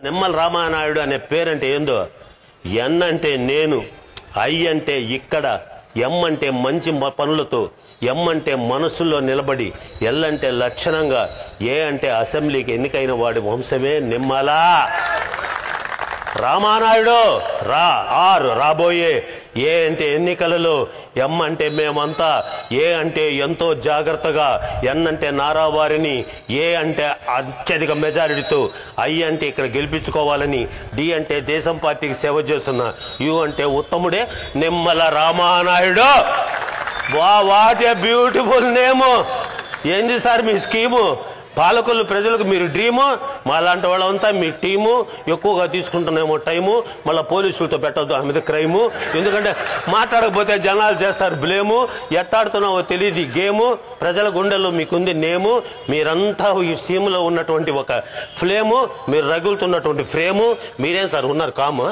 నిమ్మల రామానాయుడు అనే పేరంటే ఏందో, ఎన్ అంటే నేను, ఐ అంటే ఇక్కడ, ఎం అంటే మంచి పనులతో, ఎం అంటే మనసులో నిలబడి, ఎల్ అంటే లక్షణంగా, ఏ అంటే అసెంబ్లీకి ఎన్నికైన వాడి వంశమే నిమ్మల రామానాయుడు. రాబోయే ఏ అంటే ఎన్నికలలో, ఎం అంటే మేమంతా, ఏ అంటే ఎంతో జాగ్రత్తగా, ఎన్ అంటే నారావారిని, ఏ అంటే అత్యధిక మెజారిటీతో, ఐ అంటే ఇక్కడ గెలిపించుకోవాలని, డి అంటే దేశం పార్టీకి సేవ చేస్తున్న, యు అంటే ఉత్తముడే Nimmala Ramanaidu. What a beautiful name. ఏంది సార్ మీ స్కీము? పాలకులు ప్రజలకు మీరు డ్రీము, మాలాంటి వాళ్ళంతా మీ టీము. ఎక్కువగా తీసుకుంటున్నామో టైము, మళ్ళీ పోలీసులతో పెట్టద్దు ఆ మీద క్రైము. ఎందుకంటే మాట్లాడకపోతే జనాలు చేస్తారు బ్లేము. ఎట్టాడుతున్నావో తెలియదు ఈ గేము. ప్రజల గుండెల్లో మీకుంది నేము. మీరంతా ఈ సీములో ఉన్నటువంటి ఒక ఫ్లేము, మీరు రగులుతున్నటువంటి ఫ్రేము. మీరేం సార్ ఉన్నారు కాము?